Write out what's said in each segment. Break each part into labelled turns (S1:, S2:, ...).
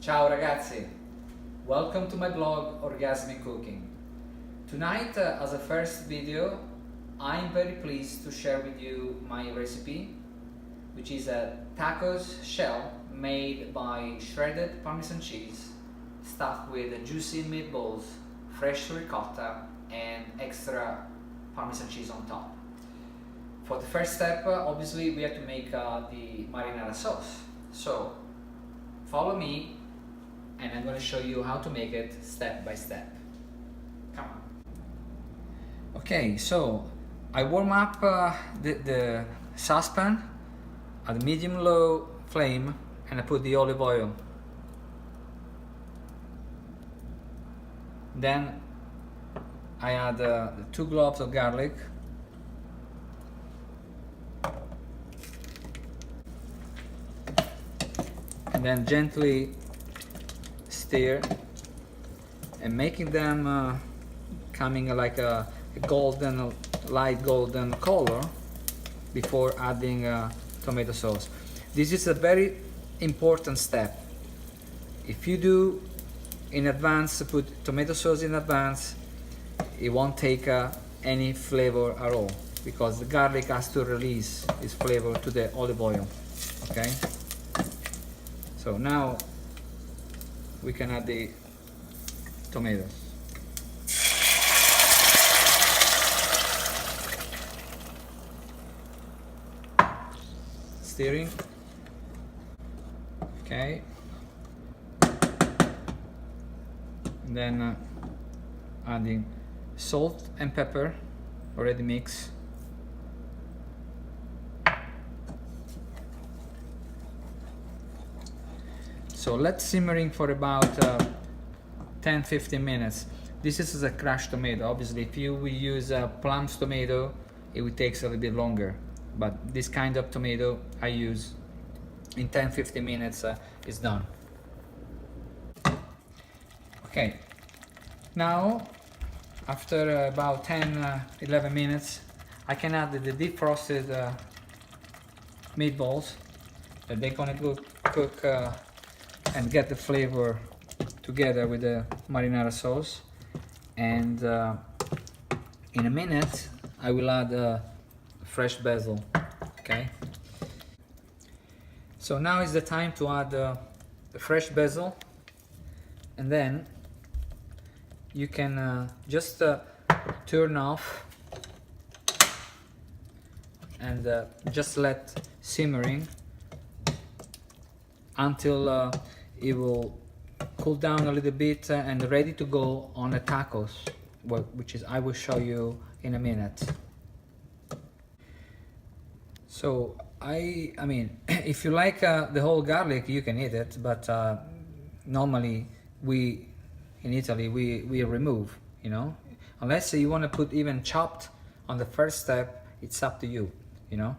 S1: Ciao ragazzi, welcome to my blog Orgasmic Cooking. Tonight as a first video I'm very pleased to share with you my recipe, which is a tacos shell made by shredded Parmesan cheese stuffed with juicy meatballs, fresh ricotta and extra Parmesan cheese on top. For the first step obviously we have to make the marinara sauce, so follow me and I'm going to show you how to make it step by step. Come on. Okay, so I warm up the saucepan at a medium-low flame and I put the olive oil. Then I add the 2 cloves of garlic, and then gently stir and making them coming like a golden, light golden color before adding tomato sauce. This is a very important step. If you do in advance, put tomato sauce in advance, it won't take any flavor at all, because the garlic has to release its flavor to the olive oil. Okay, so now we can add the tomatoes. Stirring. Okay. And then adding salt and pepper already mixed. So let's simmering for about 10-15 minutes. This is a crushed tomato. Obviously, if you will use a plums tomato, it will take a little bit longer. But this kind of tomato I use in 10-15 minutes is done. Okay, now after about 10-11 minutes, I can add the defrosted meatballs that they're gonna cook and get the flavor together with the marinara sauce. And in a minute I will add fresh basil. Okay, so now is the time to add the fresh basil, and then you can just turn off and just let simmering until it will cool down a little bit and ready to go on the tacos, which is I will show you in a minute. So I mean, if you like the whole garlic, you can eat it, but normally we in Italy we remove, you know, unless you want to put even chopped on the first step. It's up to you, you know,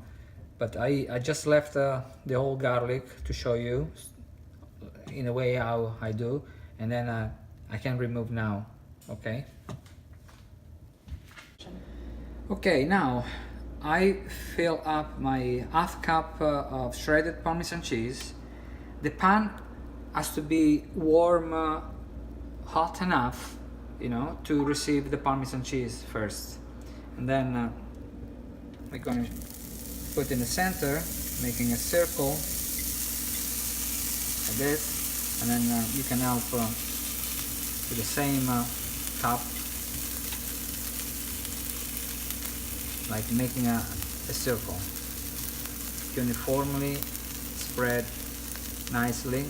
S1: but I just left the whole garlic to show you in a way how I do, and then I can remove now. Okay, now I fill up my half cup of shredded Parmesan cheese. The pan has to be warm, hot enough, you know, to receive the Parmesan cheese first, and then we're going to put in the center, making a circle like this, and then you can help with the same cup, like making a circle, uniformly spread nicely.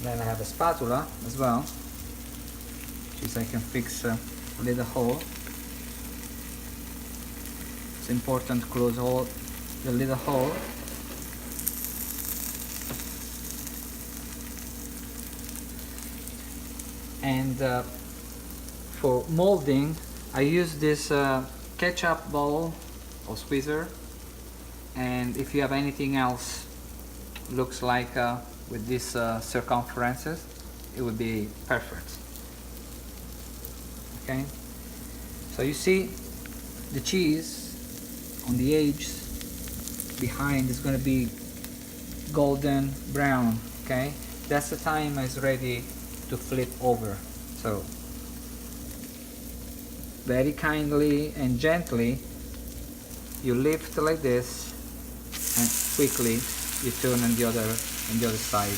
S1: Then I have a spatula as well, which is I can fix a little hole. It's important to close all the little hole. And for molding, I use this ketchup bowl or squeezer, and if you have anything else looks like with these circumferences, it would be perfect. Okay, so you see the cheese on the edge behind is going to be golden brown. Okay, that's the time it's ready to flip over. So very kindly and gently you lift like this, and quickly you turn on the other side.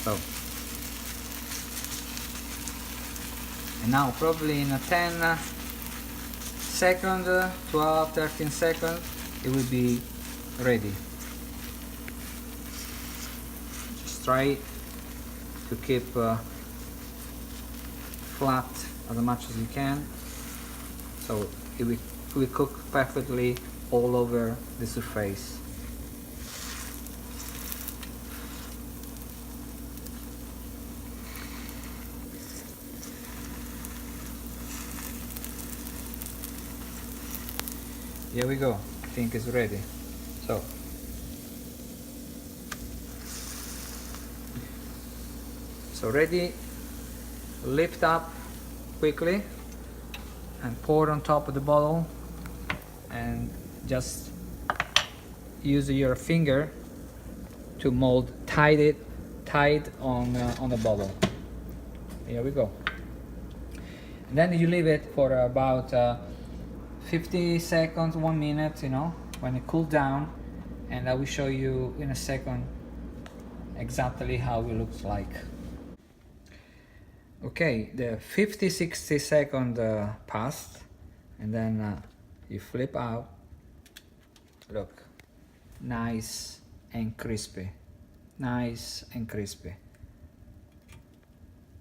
S1: So, and now probably in a 10 seconds, 12, 13 seconds, it will be ready. Just try to keep flat as much as you can, so it will cook perfectly all over the surface. Here we go. I think it's ready. So ready. Lift up quickly and pour on top of the bottle, and just use your finger to mold tight on the bottle. Here we go. And then you leave it for about 50 seconds, 1 minute, you know, when it cools down, and I will show you in a second exactly how it looks like. Okay, the 50-60 seconds passed, and then you flip out. Look, nice and crispy, nice and crispy.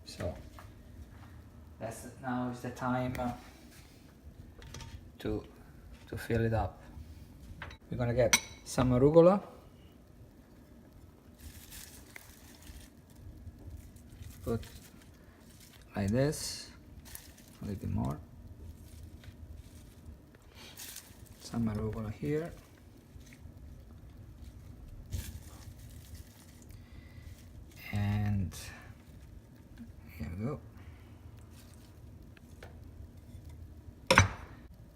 S1: So now is the time to fill it up. We're gonna get some arugula, put like this, a little bit more, some arugula here, and here we go.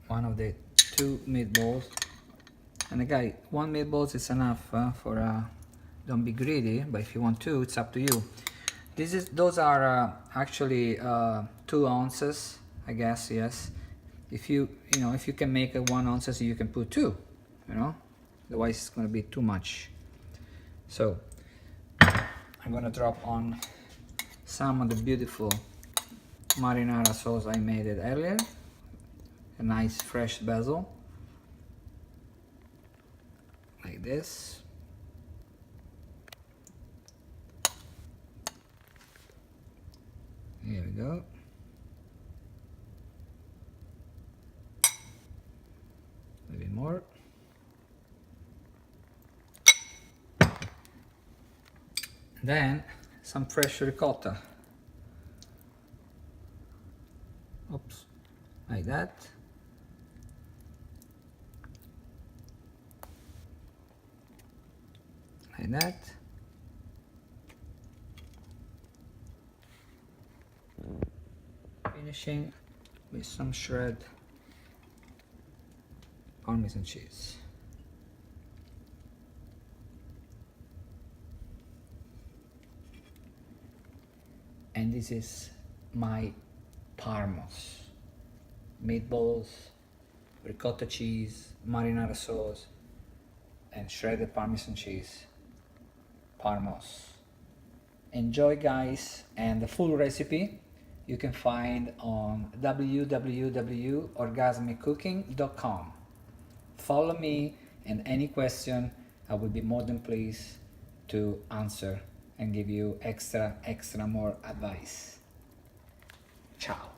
S1: One of the 2 meatballs, and again, 1 meatball is enough for don't be greedy, but if you want 2, it's up to you. Those are actually 2 ounces, I guess. Yes, if you can make a 1 ounce, you can put 2, you know, otherwise it's going to be too much. So I'm going to drop on some of the beautiful marinara sauce I made it earlier, a nice fresh basil, like this. Here we go. A little bit more. Then some fresh ricotta. Oops, like that. Like that. Finishing with some shred Parmesan cheese. And this is my parmos. Meatballs, ricotta cheese, marinara sauce, and shredded Parmesan cheese. Parmos. Enjoy, guys, and the full recipe you can find on www.orgasmiccooking.com. Follow me, and any question I will be more than pleased to answer and give you extra more advice. Ciao.